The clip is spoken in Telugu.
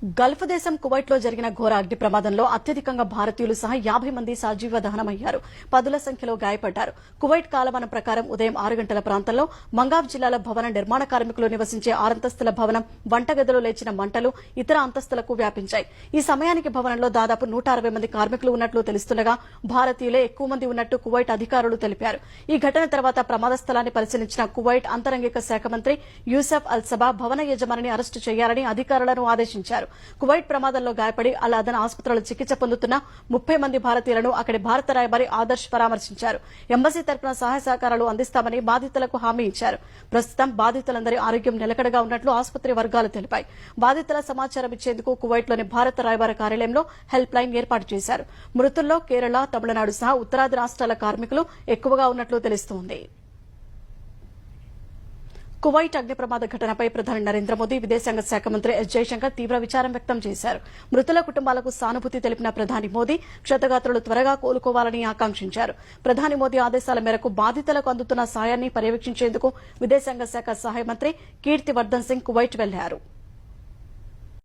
గల్ఫ్ దేశం కువైట్ లో జరిగిన ఘోర అగ్ని ప్రమాదంలో అత్యధికంగా భారతీయులు సహా 50 మంది సజీవ దహనమయ్యారు. పదుల సంఖ్యలో గాయపడ్డారు. కువైట్ కాలమానం ప్రకారం ఉదయం 6 గంటల ప్రాంతంలో మంగాఫ్ జిల్లాలో భవన నిర్మాణ కార్మికులు నివసించే 6 అంతస్తుల భవనం వంటగదిలో లేచిన మంటలు ఇతర అంతస్తులకు వ్యాపించాయి. ఈ సమయానికి భవనంలో దాదాపు 160 మంది కార్మికులు ఉన్నట్లు తెలుస్తుండగా భారతీయులే ఎక్కువ మంది ఉన్నట్టు కువైట్ అధికారులు తెలిపారు. ఈ ఘటన తర్వాత ప్రమాద స్థలాన్ని పరిశీలించిన కువైట్ అంతరంగిక శాఖ మంత్రి యూసఫ్ అల్ సబా భవన యజమానిని అరెస్టు చేయాలని అధికారులను ఆదేశించారు. కువైట్ ప్రమాదంలో గాయపడి అల్ అదన్ ఆసుపత్రిలో చికిత్స పొందుతున్న 30 మంది భారతీయులను అక్కడి భారత రాయబారి ఆదర్శ్ పరామర్శించారు. ఎంబసీ తరపున సహాయ సహకారాలు అందిస్తామని బాధితులకు హామీ ఇచ్చారు. ప్రస్తుతం బాధితులందరి ఆరోగ్యం నిలకడగా ఉన్నట్లు ఆసుపత్రి వర్గాలు తెలిపాయి. బాధితుల సమాచారం ఇచ్చేందుకు కువైట్లోని భారత రాయబార కార్యాలయంలో హెల్ప్ లైన్ ఏర్పాటు చేశారు. మృతుల్లో కేరళ, తమిళనాడు సహా ఉత్తరాది రాష్ట్రాల కార్మికులు ఎక్కువగా ఉన్నట్లు తెలుస్తోంది. కువైట్ అగ్ని ప్రమాద ఘటనపై ప్రధాని నరేంద్ర మోదీ, విదేశాంగ శాఖ మంత్రి ఎస్ జయశంకర్ తీవ్ర విచారం వ్యక్తం చేశారు. మృతుల కుటుంబాలకు సానుభూతి తెలిపిన ప్రధాని మోదీ క్షతగాత్రులు త్వరగా కోలుకోవాలని ఆకాంక్షించారు. ప్రధాని మోదీ ఆదేశాల మేరకు బాధితులకు అందుతున్న సాయాన్ని పర్యవేక్షించేందుకు విదేశాంగ శాఖ సహాయ మంత్రి కీర్తివర్దన్ సింగ్ కువైట్ వెళ్లారు.